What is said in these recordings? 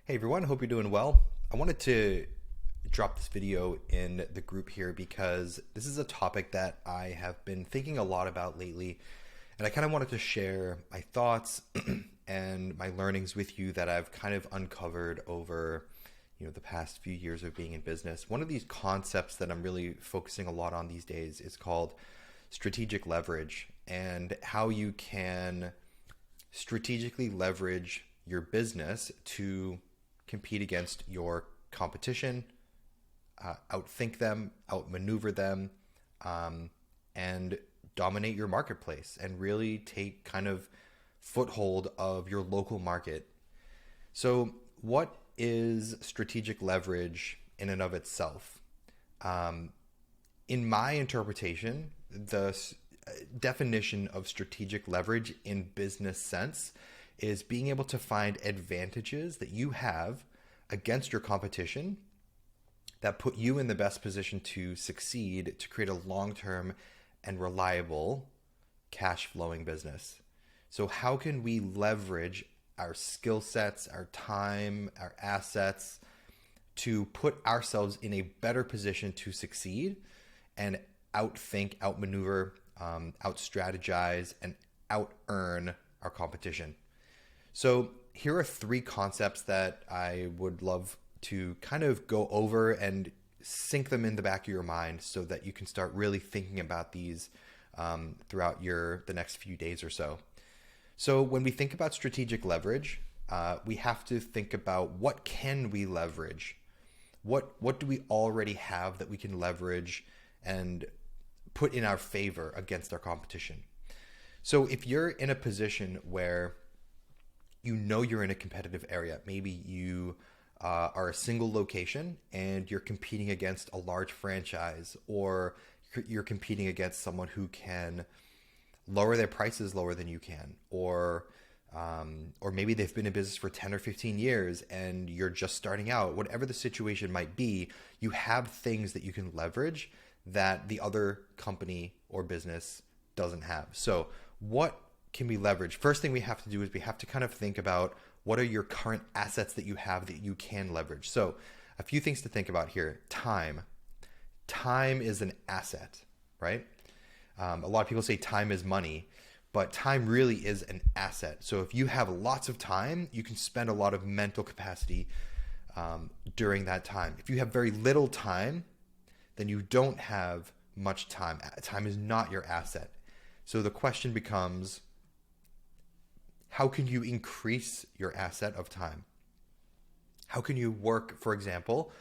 Hey everyone, hope you're doing well. I wanted to drop this video in the group here because this is a topic that I have been thinking a lot about lately, and I kind of wanted to share my thoughts and my learnings with you that I've kind of uncovered over, the past few years of being in business. One of these concepts that I'm really focusing a lot on these days is called strategic leverage, and how you can strategically leverage your business to compete against your competition, outthink them, outmaneuver them, and dominate your marketplace and really take kind of foothold of your local market. So, what is strategic leverage in and of itself? Um, in my interpretation, the definition of strategic leverage in business sense is being able to find advantages that you have against your competition that put you in the best position to succeed, to create a long-term and reliable cash flowing business. So how can we leverage our skill sets, our time, our assets to put ourselves in a better position to succeed and outthink, outmaneuver, out strategize, and out earn our competition? So, here are three concepts that I would love to kind of go over and sink them in the back of your mind so that you can start really thinking about these throughout the next few days or so. So, when we think about strategic leverage, we have to think about what can we leverage? What do we already have that we can leverage and put in our favor against our competition? So, if you're in a position where you're in a competitive area. Maybe you are a single location and you're competing against a large franchise, or you're competing against someone who can lower their prices lower than you can, or maybe they've been in business for 10 or 15 years and you're just starting out. Whatever the situation might be, you have things that you can leverage that the other company or business doesn't have. So what can we leverage? First thing we have to do is we have to kind of think about what are your current assets that you have that you can leverage. So a few things to think about here. Time. Time is an asset, right? A lot of people say time is money, but time really is an asset. So if you have lots of time, you can spend a lot of mental capacity during that time. If you have very little time, then you don't have much time. Time is not your asset. So the question becomes, how can you increase your asset of time? How can you work, for example,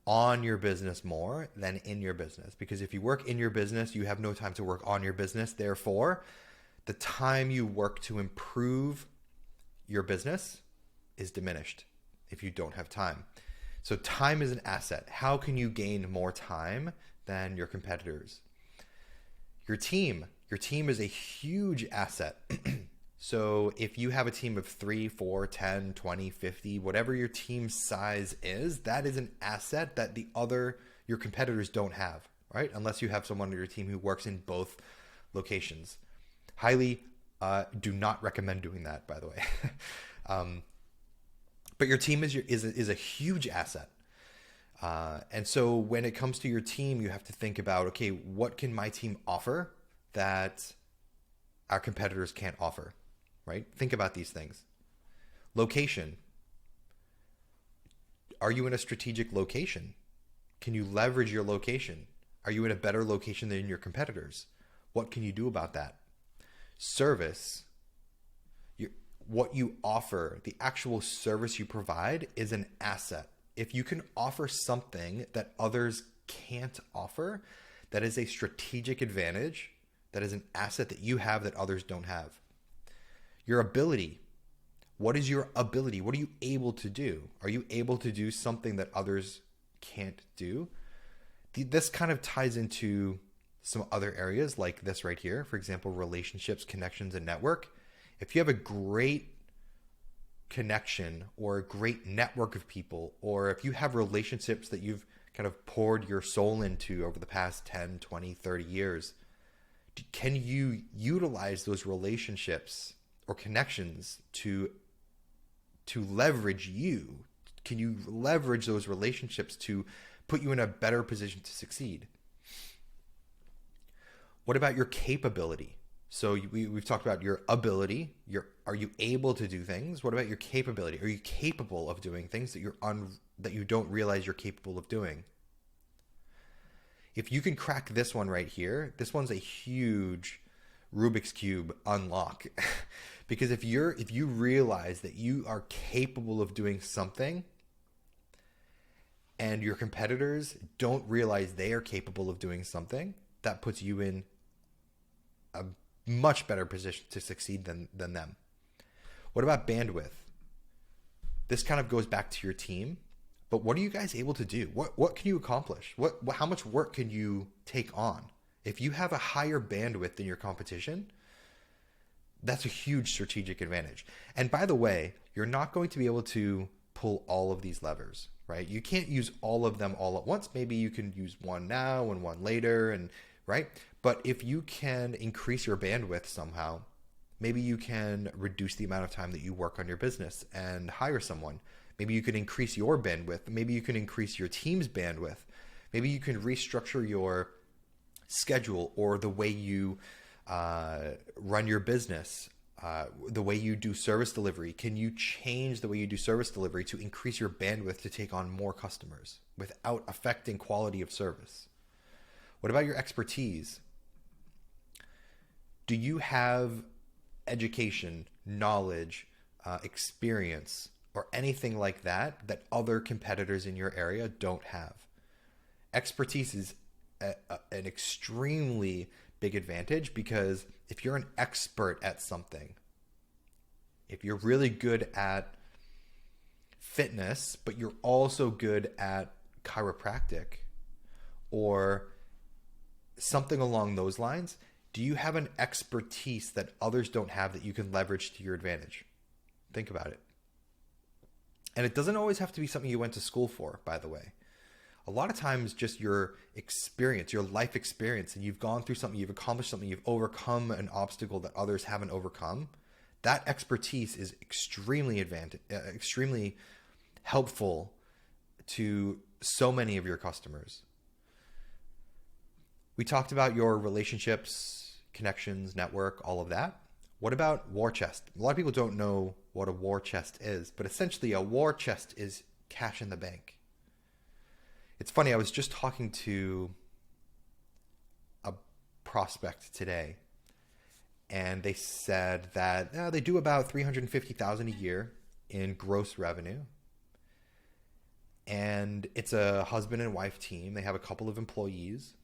on your business more than in your business? Because if you work in your business, you have no time to work on your business. Therefore, the time you work to improve your business is diminished if you don't have time. So time is an asset. How can you gain more time than your competitors? Your team. Your team is a huge asset. So if you have a team of 3, 4, 10, 20, 50, whatever your team size is, that is an asset that your competitors don't have, right? Unless you have someone on your team who works in both locations. Highly do not recommend doing that, by the way. But your team is a huge asset. And so when it comes to your team, you have to think about, okay, what can my team offer that our competitors can't offer? Right? Think about these things. Location. Are you in a strategic location? Can you leverage your location? Are you in a better location than your competitors? What can you do about that? Service. What you offer, the actual service you provide, is an asset. If you can offer something that others can't offer, that is a strategic advantage. That is an asset that you have that others don't have. Your ability. What is your ability? What are you able to do? Are you able to do something that others can't do? This kind of ties into some other areas like this right here. For example, relationships, connections, and network. If you have a great connection or a great network of people, or if you have relationships that you've kind of poured your soul into over the past 10, 20, 30 years, can you utilize those relationships or connections to leverage you? can you leverage those relationships to put you in a better position to succeed? What about your capability? So we've talked about your ability. Are you able to do things? What about your capability? Are you capable of doing things that you don't realize you're capable of doing? If you can crack this one right here, this one's a huge Rubik's Cube unlock. Because if you realize that you are capable of doing something and your competitors don't realize they are capable of doing something, that puts you in a much better position to succeed than them. What about bandwidth? This kind of goes back to your team, but what are you guys able to do? What can you accomplish? How much work can you take on? If you have a higher bandwidth than your competition, that's a huge strategic advantage. And by the way, you're not going to be able to pull all of these levers, right? You can't use all of them all at once. Maybe you can use one now and one later, and right? But if you can increase your bandwidth somehow, maybe you can reduce the amount of time that you work on your business and hire someone. Maybe you can increase your bandwidth. Maybe you can increase your team's bandwidth. Maybe you can restructure your schedule or the way you run your business, the way you do service delivery. Can you change the way you do service delivery to increase your bandwidth to take on more customers without affecting quality of service? What about your expertise? Do you have education, knowledge, experience, or anything like that other competitors in your area don't have? Expertise is an extremely big advantage, because if you're an expert at something, if you're really good at fitness, but you're also good at chiropractic or something along those lines, do you have an expertise that others don't have that you can leverage to your advantage? Think about it. And it doesn't always have to be something you went to school for, by the way. A lot of times just your experience, your life experience, and you've gone through something, you've accomplished something, you've overcome an obstacle that others haven't overcome. That expertise is extremely helpful to so many of your customers. We talked about your relationships, connections, network, all of that. What about war chest? A lot of people don't know what a war chest is, but essentially a war chest is cash in the bank. It's funny, I was just talking to a prospect today, and they said that they do about $350,000 a year in gross revenue. And it's a husband and wife team. They have a couple of employees.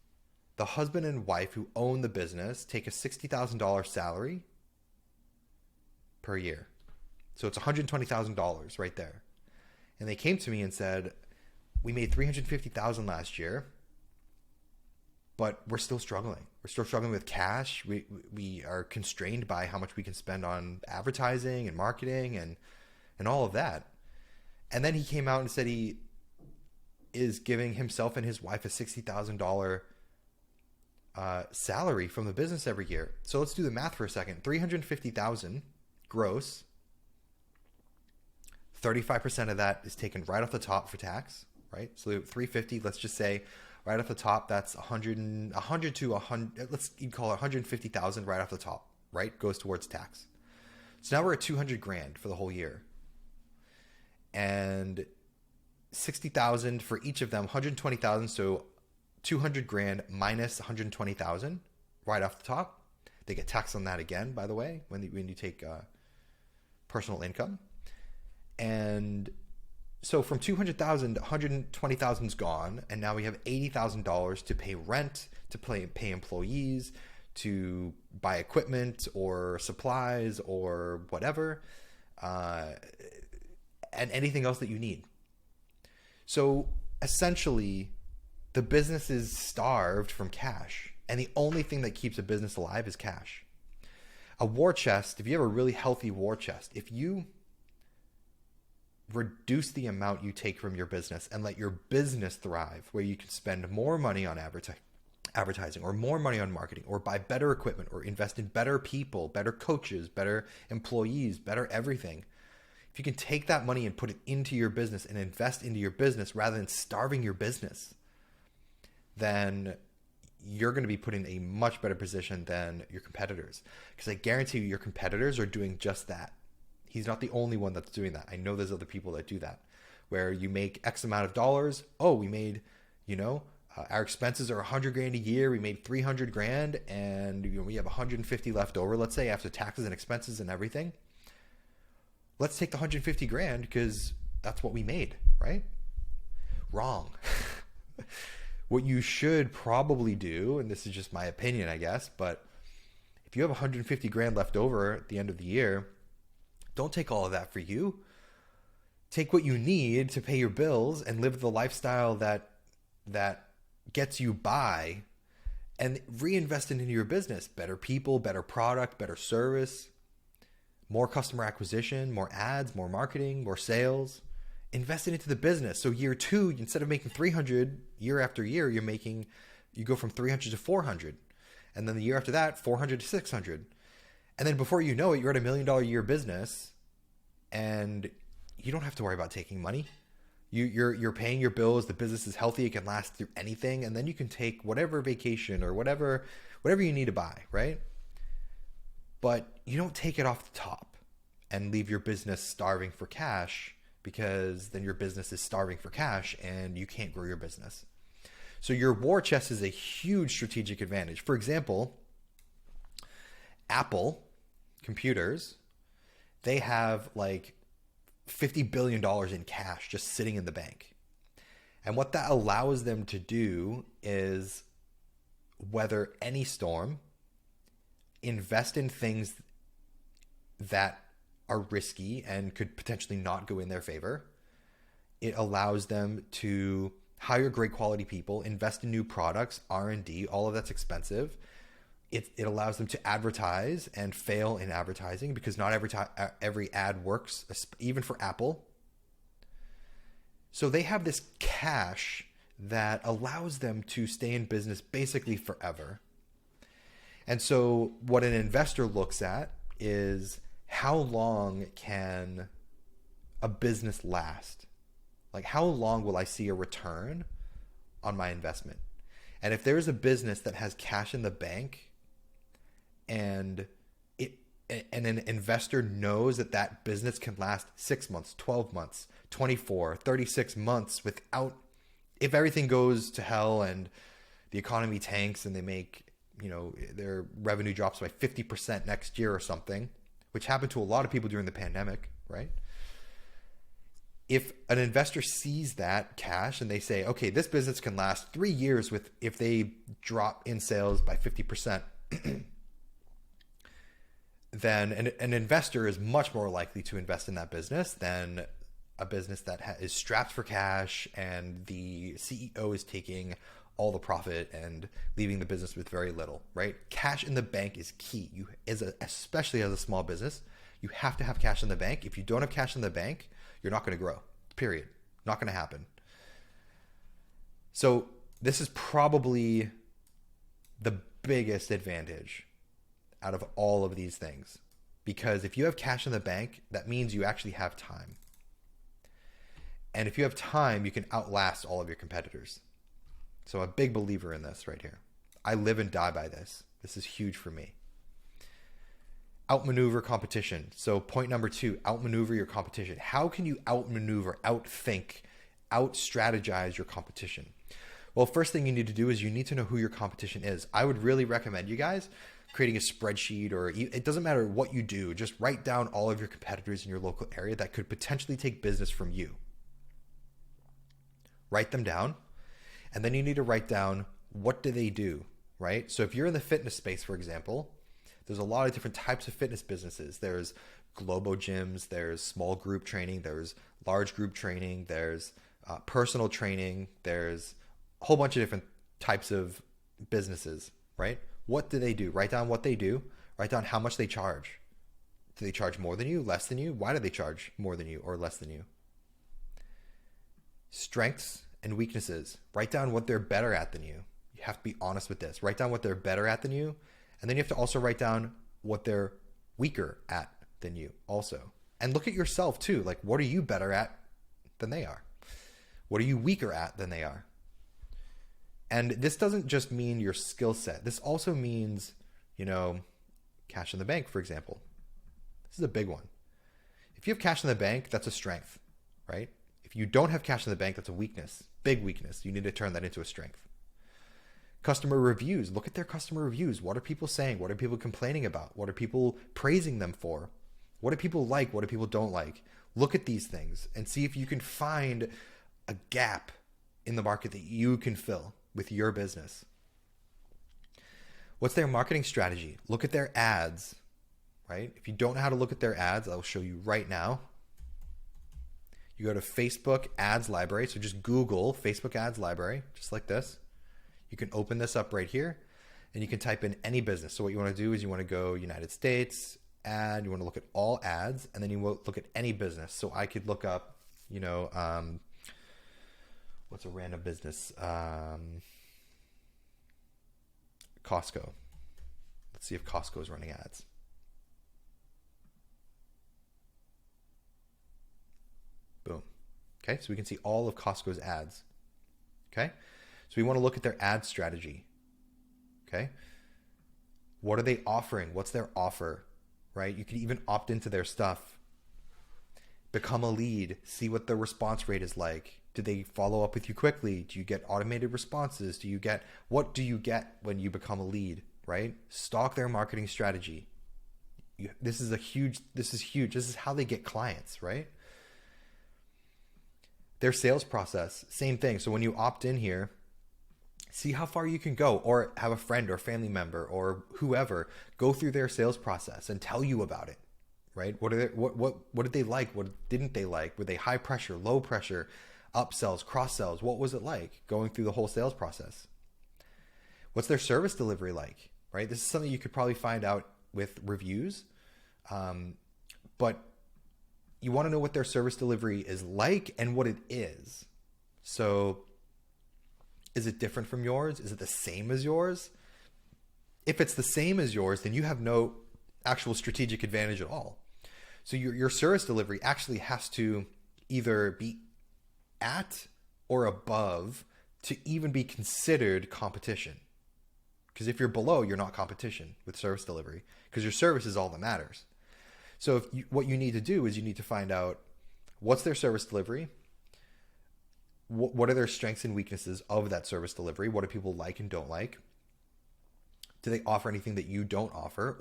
The husband and wife who own the business take a $60,000 salary per year. So it's $120,000 right there. And they came to me and said, we made $350,000 last year, but we're still struggling. We're still struggling with cash. We are constrained by how much we can spend on advertising and marketing and all of that. And then he came out and said he is giving himself and his wife a $60,000 salary from the business every year. So let's do the math for a second. $350,000 gross. 35% of that is taken right off the top for tax, right? So 350, let's just say right off the top, that's 100 to 100, you call it 150,000 right off the top, right? Goes towards tax. So now we're at 200 grand for the whole year. And 60,000 for each of them, 120,000. So 200 grand minus 120,000 right off the top. They get taxed on that again, by the way, when you take personal income. And so from 200,000, 120,000 is gone, and now we have $80,000 to pay rent, to pay employees, to buy equipment or supplies or whatever, and anything else that you need. So essentially, the business is starved from cash, and the only thing that keeps a business alive is cash. A war chest, if you have a really healthy war chest, if you reduce the amount you take from your business and let your business thrive, where you can spend more money on advertising or more money on marketing or buy better equipment or invest in better people, better coaches, better employees, better everything. if you can take that money and put it into your business and invest into your business rather than starving your business, then you're going to be put in a much better position than your competitors. Because I guarantee you, your competitors are doing just that. He's not the only one that's doing that. I know there's other people that do that, where you make X amount of dollars. Oh, we made, our expenses are 100 grand a year. We made 300 grand and we have 150 left over, let's say, after taxes and expenses and everything. Let's take the 150 grand because that's what we made, right? Wrong. What you should probably do, and this is just my opinion, I guess, but if you have 150 grand left over at the end of the year, don't take all of that for you. Take what you need to pay your bills and live the lifestyle that gets you by, and reinvest it into your business. Better people, better product, better service, more customer acquisition, more ads, more marketing, more sales. Invest it into the business. So year 2, instead of making 300 year after year, you go from 300 to 400. And then the year after that, 400 to 600. And then before you know it, you're at $1 million a year business and you don't have to worry about taking money. You're paying your bills. The business is healthy. It can last through anything. And then you can take whatever vacation or whatever you need to buy, right? But you don't take it off the top and leave your business starving for cash, because then your business is starving for cash and you can't grow your business. So your war chest is a huge strategic advantage. For example, Apple computers, they have like $50 billion in cash just sitting in the bank. And what that allows them to do is weather any storm, invest in things that are risky and could potentially not go in their favor. It allows them to hire great quality people, invest in new products, R&D, all of that's expensive. It allows them to advertise and fail in advertising, because not every ad works, even for Apple. So they have this cash that allows them to stay in business basically forever. And so what an investor looks at is, how long can a business last? Like, how long will I see a return on my investment? And if there's a business that has cash in the bank and an investor knows that business can last 6 months, 12 months, 24, 36 months without, if everything goes to hell and the economy tanks and they make, their revenue drops by 50% next year or something, which happened to a lot of people during the pandemic, right? If an investor sees that cash and they say, okay, this business can last 3 years if they drop in sales by 50%, then an investor is much more likely to invest in that business than a business that is strapped for cash and the CEO is taking all the profit and leaving the business with very little, right? Cash in the bank is key. Especially as a small business, you have to have cash in the bank. If you don't have cash in the bank, you're not going to grow, period. Not going to happen. So this is probably the biggest advantage out of all of these things, because if you have cash in the bank, that means you actually have time. And if you have time, you can outlast all of your competitors. So I'm a big believer in this right here. I live and die by this. This is huge for me. Outmaneuver competition. So point number 2, outmaneuver your competition. How can you outmaneuver, outthink, out-strategize your competition? Well, first thing you need to do is you need to know who your competition is. I would really recommend you guys creating a spreadsheet, or it doesn't matter what you do, just write down all of your competitors in your local area that could potentially take business from you. Write them down. And then you need to write down, what do they do, right? So if you're in the fitness space, for example, there's a lot of different types of fitness businesses. There's Globo gyms, there's small group training, there's large group training, there's personal training, there's a whole bunch of different types of businesses, right? What do they do? Write down what they do. Write down how much they charge. Do they charge more than you, less than you? Why do they charge more than you or less than you? Strengths and weaknesses. Write down what they're better at than you. You have to be honest with this. Write down what they're better at than you. And then you have to also write down what they're weaker at than you also. And look at yourself too. Like, what are you better at than they are? What are you weaker at than they are? And this doesn't just mean your skill set. This also means, cash in the bank, for example. This is a big one. If you have cash in the bank, that's a strength, right? If you don't have cash in the bank, that's a weakness, big weakness. You need to turn that into a strength. Customer reviews. Look at their customer reviews. What are people saying? What are people complaining about? What are people praising them for? What do people like? What do people don't like? Look at these things and see if you can find a gap in the market that you can fill with your business. What's their marketing strategy? Look at their ads, right? If you don't know how to look at their ads, I'll show you right now. You go to Facebook Ads Library. So just Google Facebook Ads Library, just like this. You can open this up right here and you can type in any business. So what you want to do is you want to go United States ad, you want to look at all ads, and then you will look at any business. So I could look up, what's a random business? Costco. Let's see if Costco is running ads. Boom. Okay, so we can see all of Costco's ads. Okay, so we want to look at their ad strategy. Okay, what are they offering? What's their offer? Right? You can even opt into their stuff. Become a lead. See what the response rate is like. Do they follow up with you quickly? Do you get automated responses? What do you get when you become a lead? Right? Stalk their marketing strategy. This is huge. This is how they get clients, right? Their sales process, same thing. So when you opt in here, see how far you can go, or have a friend or family member or whoever go through their sales process and tell you about it, right? What did they like? What didn't they like? Were they high pressure, low pressure, upsells, cross sells? What was it like going through the whole sales process? What's their service delivery like, right? This is something you could probably find out with reviews, but you want to know what their service delivery is like and what it is. So is it different from yours? Is it the same as yours? If it's the same as yours, then you have no actual strategic advantage at all. So your service delivery actually has to either be at or above to even be considered competition. Because if you're below, you're not competition with service delivery, because your service is all that matters. So what you need to do is you need to find out what's their service delivery, what are their strengths and weaknesses of that service delivery, what do people like and don't like, do they offer anything that you don't offer,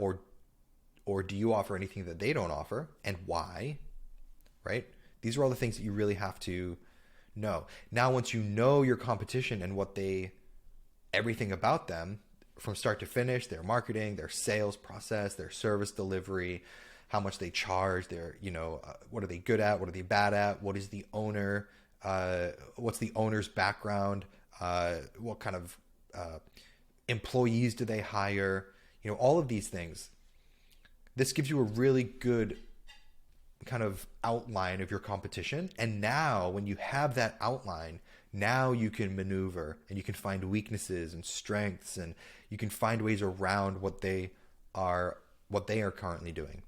or do you offer anything that they don't offer, and why, right? These are all the things that you really have to know. Now, once you know your competition and everything about them from start to finish, their marketing, their sales process, their service delivery, how much they charge, what are they good at, what are they bad at, what is the owner, what's the owner's background, what kind of employees do they hire, all of these things. This gives you a really good kind of outline of your competition. And now when you have that outline, now you can maneuver and you can find weaknesses and strengths, and you can find ways around what they are currently doing.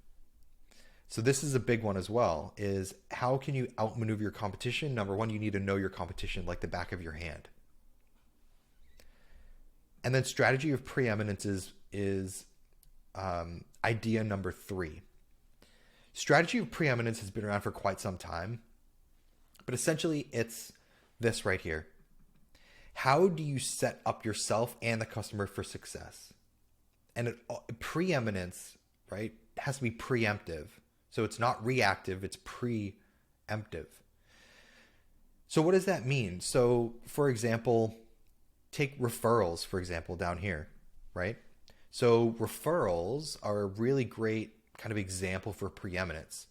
So this is a big one as well, is how can you outmaneuver your competition? Number one, you need to know your competition like the back of your hand. And then strategy of preeminence is idea number 3. Strategy of preeminence has been around for quite some time, but essentially it's this right here. How do you set up yourself and the customer for success? And preeminence, right, has to be preemptive. So it's not reactive, it's preemptive. So what does that mean? So for example, take referrals, for example, down here, right? So referrals are a really great kind of example for preeminence.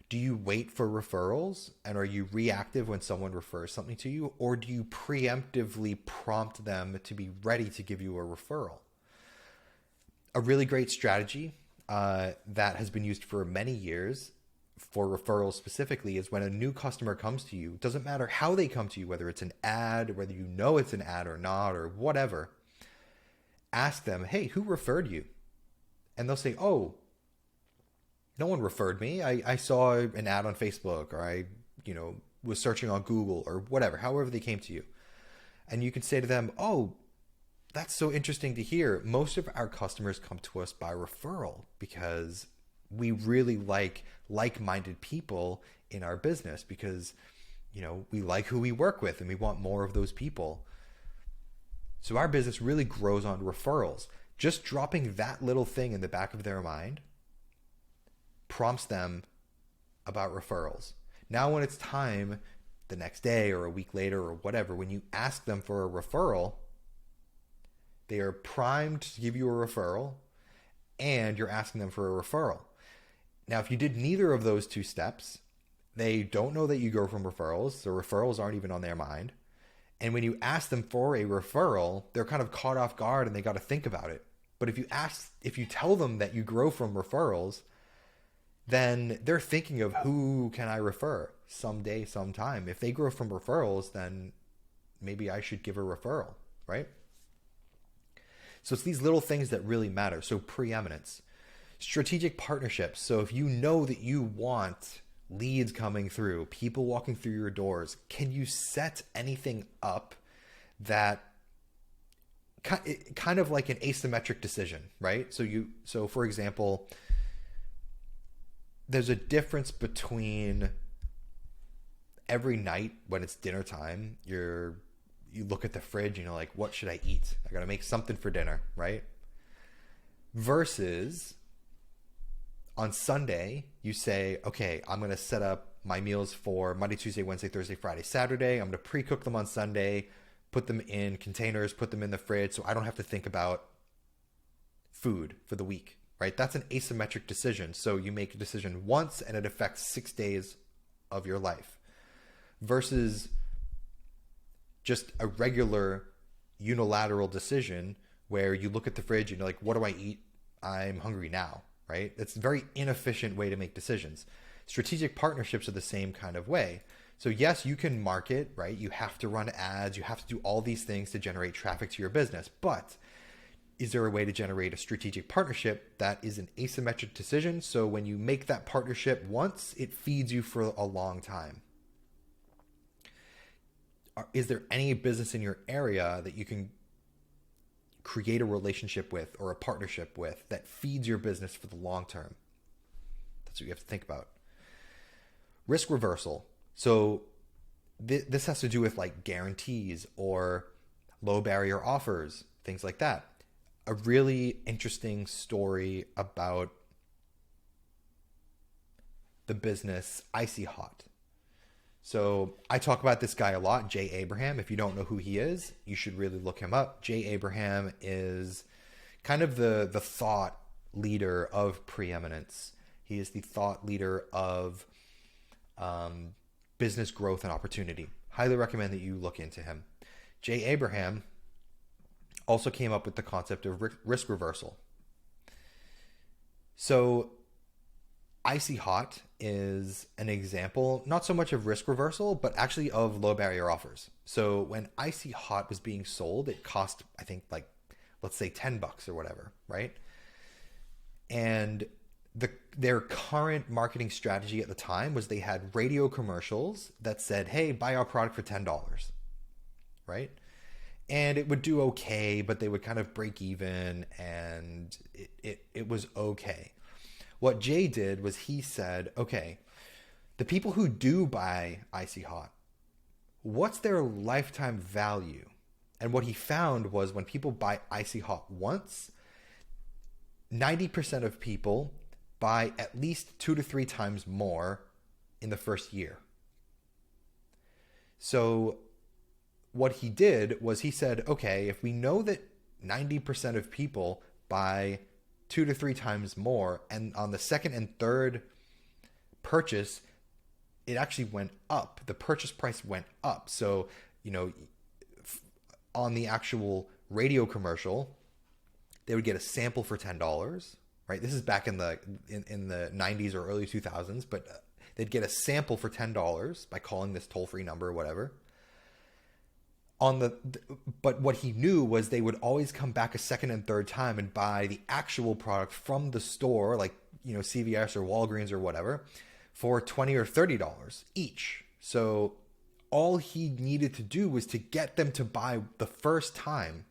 Do you wait for referrals, and are you reactive when someone refers something to you, or do you preemptively prompt them to be ready to give you a referral? A really great strategy that has been used for many years for referrals specifically is when a new customer comes to you. It doesn't matter how they come to you, whether it's an ad, whether you know it's an ad or not, or whatever. Ask them, hey, who referred you? And they'll say, oh, No one referred me. I saw an ad on Facebook, or I, was searching on Google or whatever, however they came to you. And you can say to them, oh, that's so interesting to hear. Most of our customers come to us by referral because we really like-minded people in our business because, we like who we work with and we want more of those people. So our business really grows on referrals. Just dropping that little thing in the back of their mind prompts them about referrals. Now, when it's time the next day or a week later or whatever, when you ask them for a referral, they are primed to give you a referral and you're asking them for a referral. Now, if you did neither of those two steps, they don't know that you go from referrals. The referrals aren't even on their mind. And when you ask them for a referral, they're kind of caught off guard and they got to think about it. But if you tell them that you grow from referrals, then they're thinking of who can I refer someday, sometime. If they grow from referrals, then maybe I should give a referral, right? So it's these little things that really matter. So preeminence, strategic partnerships. So if you know that you want leads coming through, people walking through your doors, can you set anything up that kind of like an asymmetric decision, right? So for example, there's a difference between every night when it's dinner time, you look at the fridge and you're like, what should I eat? I got to make something for dinner, right? Versus on Sunday, you say, okay, I'm going to set up my meals for Monday, Tuesday, Wednesday, Thursday, Friday, Saturday. I'm going to pre-cook them on Sunday, put them in containers, put them in the fridge so I don't have to think about food for the week, right? That's an asymmetric decision. So you make a decision once and it affects 6 days of your life versus just a regular unilateral decision where you look at the fridge and you're like, what do I eat? I'm hungry now, right? It's a very inefficient way to make decisions. Strategic partnerships are the same kind of way. So yes, you can market, right? You have to run ads. You have to do all these things to generate traffic to your business. But is there a way to generate a strategic partnership that is an asymmetric decision? So when you make that partnership once, it feeds you for a long time. Is there any business in your area that you can create a relationship with or a partnership with that feeds your business for the long term? That's what you have to think about. Risk reversal. So this has to do with like guarantees or low barrier offers, things like that. A really interesting story about the business Icy Hot. So I talk about this guy a lot, Jay Abraham. If you don't know who he is, you should really look him up. Jay Abraham is kind of the thought leader of preeminence. He is the thought leader of business growth and opportunity. Highly recommend that you look into him. Jay Abraham also came up with the concept of risk reversal. So Icy Hot is an example, not so much of risk reversal, but actually of low barrier offers. So when Icy Hot was being sold, it cost, I think, like, let's say $10 or whatever, right? And their current marketing strategy at the time was they had radio commercials that said, hey, buy our product for $10, right? And it would do okay, but they would kind of break even and it was okay. What Jay did was he said, okay, the people who do buy Icy Hot, what's their lifetime value? And what he found was when people buy Icy Hot once, 90% of people buy at least 2 to 3 times more in the first year. So what he did was he said, okay, if we know that 90% of people buy 2 to 3 times more, and on the second and third purchase, it actually went up. The purchase price went up. So, on the actual radio commercial, they would get a sample for $10, right? This is back in the 90s or early 2000s, but they'd get a sample for $10 by calling this toll-free number or whatever. on the but what he knew was they would always come back a second and third time and buy the actual product from the store, like, CVS or Walgreens or whatever, for $20 or $30 each. So all he needed to do was to get them to buy the first time.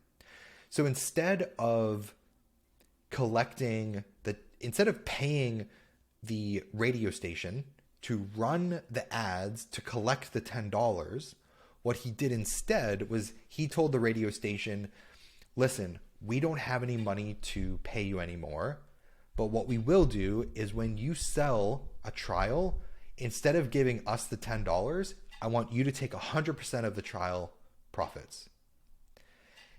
So instead of paying the radio station to run the ads to collect the $10, what he did instead was he told the radio station, listen, we don't have any money to pay you anymore, but what we will do is when you sell a trial, instead of giving us the $10, I want you to take 100% of the trial profits.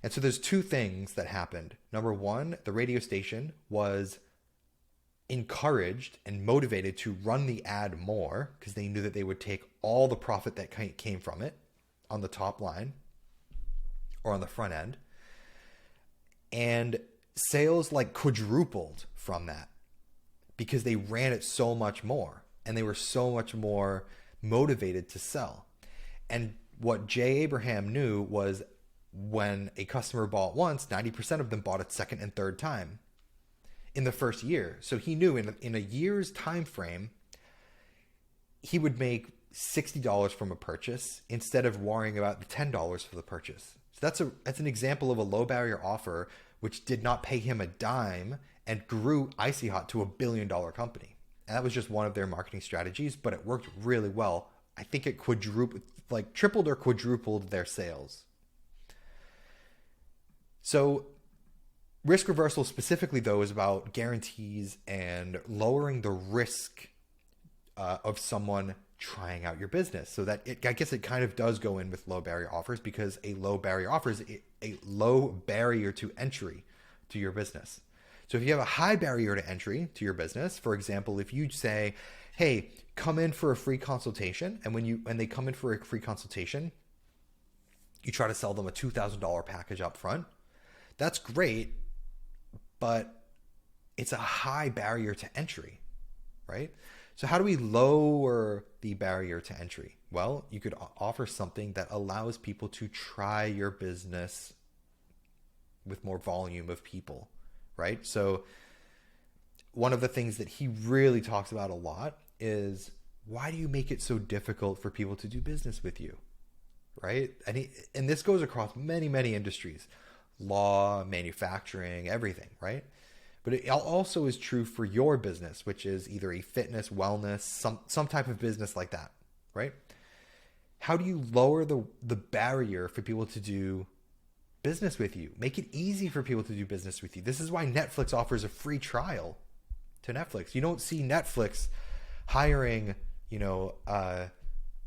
And so there's two things that happened. Number one, the radio station was encouraged and motivated to run the ad more because they knew that they would take all the profit that came from it on the top line or on the front end. And sales like quadrupled from that because they ran it so much more and they were so much more motivated to sell. And what Jay Abraham knew was when a customer bought once, 90% of them bought it second and third time in the first year. So he knew in a year's time frame, he would make $60 from a purchase instead of worrying about the $10 for the purchase. So that's an example of a low barrier offer which did not pay him a dime and grew Icy Hot to $1 billion company. And that was just one of their marketing strategies, but it worked really well. I think it tripled or quadrupled their sales. So risk reversal specifically, though, is about guarantees and lowering the risk of someone trying out your business. So that I guess it kind of does go in with low barrier offers because a low barrier offer is a low barrier to entry to your business. So if you have a high barrier to entry to your business, for example, if you say, hey, come in for a free consultation, and when they come in for a free consultation, you try to sell them a $2,000 package up front, that's great, but it's a high barrier to entry, right? So how do we lower the barrier to entry? Well, you could offer something that allows people to try your business with more volume of people, right? So one of the things that he really talks about a lot is, why do you make it so difficult for people to do business with you, right? And this goes across many, many industries, law, manufacturing, everything, right? But it also is true for your business, which is either a fitness, wellness, some type of business like that, right? How do you lower the barrier for people to do business with you? Make it easy for people to do business with you. This is why Netflix offers a free trial to Netflix. You don't see Netflix hiring,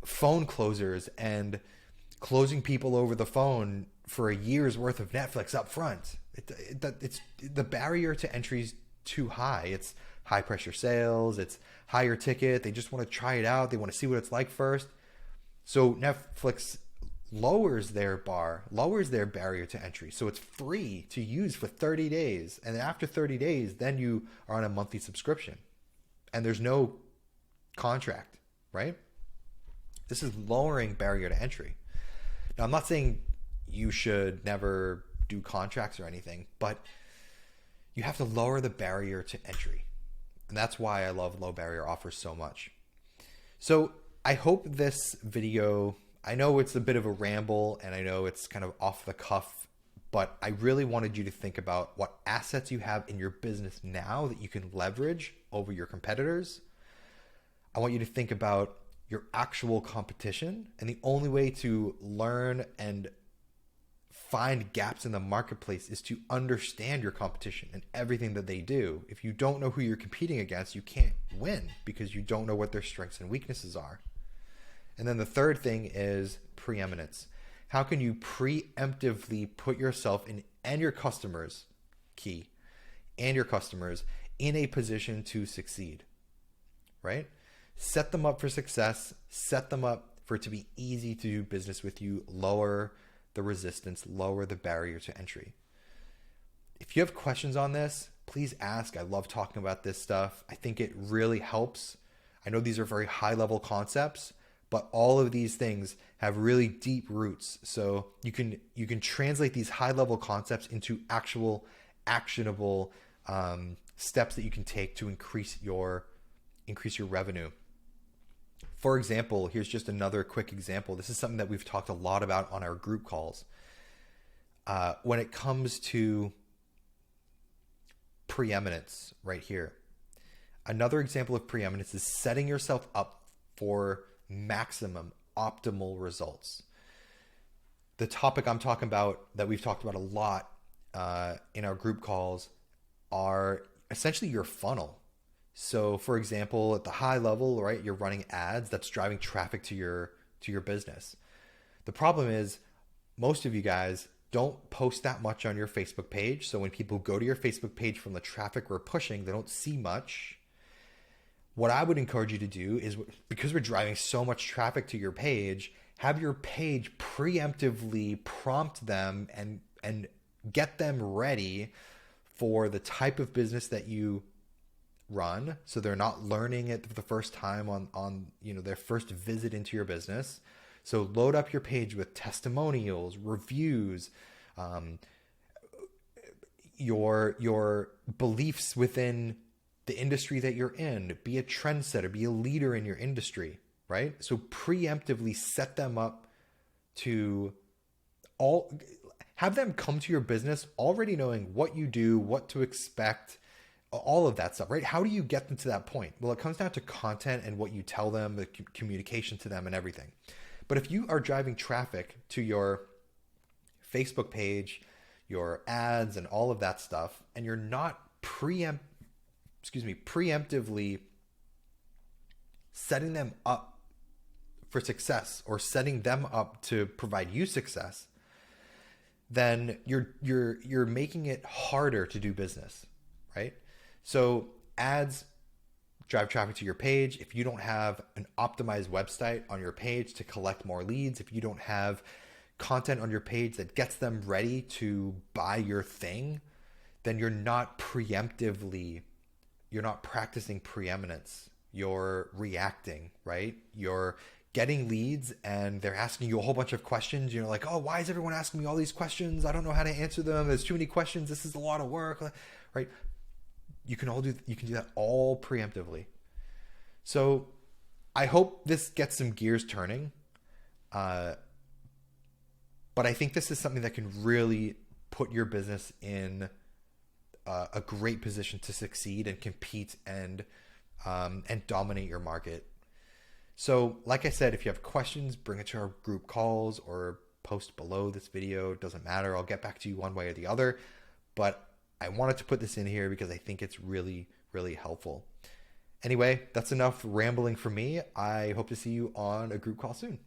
phone closers and closing people over the phone for a year's worth of Netflix up front. It's the barrier to entry is too high. It's high pressure sales. It's higher ticket. They just want to try it out. They want to see what it's like first. So Netflix lowers their barrier to entry. So it's free to use for 30 days. And after 30 days, then you are on a monthly subscription and there's no contract, right? This is lowering barrier to entry. Now, I'm not saying you should never do contracts or anything, but you have to lower the barrier to entry. And that's why I love low barrier offers so much. So I hope this video, I know it's a bit of a ramble and I know it's kind of off the cuff, but I really wanted you to think about what assets you have in your business now that you can leverage over your competitors. I want you to think about your actual competition, and the only way to learn and find gaps in the marketplace is to understand your competition and everything that they do. If you don't know who you're competing against, you can't win because you don't know what their strengths and weaknesses are. And then the third thing is preeminence. How can you preemptively put yourself in and your customers, key, and your customers in a position to succeed, right? Set them up for success, set them up for it to be easy to do business with you, lower the resistance, lower the barrier to entry. If you have questions on this, please ask. I love talking about this stuff. I think it really helps. I know these are very high level concepts, but all of these things have really deep roots. So you can translate these high level concepts into actual actionable steps that you can take to increase your revenue. For example, here's just another quick example. This is something that we've talked a lot about on our group calls. When it comes to preeminence, right here. Another example of preeminence is setting yourself up for maximum optimal results. The topic I'm talking about that we've talked about a lot in our group calls are essentially your funnel. So for example, at the high level, right, you're running ads that's driving traffic to your business. The problem is most of you guys don't post that much on your Facebook page. So when people go to your Facebook page from the traffic we're pushing, they don't see much. What I would encourage you to do is, because we're driving so much traffic to your page, have your page preemptively prompt them and get them ready for the type of business that you run, so they're not learning it for the first time on their first visit into your business. So load up your page with testimonials, reviews, your beliefs within the industry that you're in. Be a trendsetter, be a leader in your industry, right? So preemptively set them up to have them come to your business already knowing what you do, what to expect, all of that stuff, right? How do you get them to that point? Well, it comes down to content and what you tell them, the communication to them and everything. But if you are driving traffic to your Facebook page, your ads and all of that stuff, and you're not preemptively setting them up for success or setting them up to provide you success, then you're making it harder to do business, right? So ads drive traffic to your page. If you don't have an optimized website on your page to collect more leads, if you don't have content on your page that gets them ready to buy your thing, then you're not practicing preeminence. You're reacting, right? You're getting leads and they're asking you a whole bunch of questions. You're like, oh, why is everyone asking me all these questions? I don't know how to answer them. There's too many questions. This is a lot of work, right? You can do that all preemptively. So I hope this gets some gears turning. But I think this is something that can really put your business in a great position to succeed and compete and dominate your market. So like I said, if you have questions, bring it to our group calls or post below this video. It doesn't matter. I'll get back to you one way or the other. But I wanted to put this in here because I think it's really, really helpful. Anyway, that's enough rambling for me. I hope to see you on a group call soon.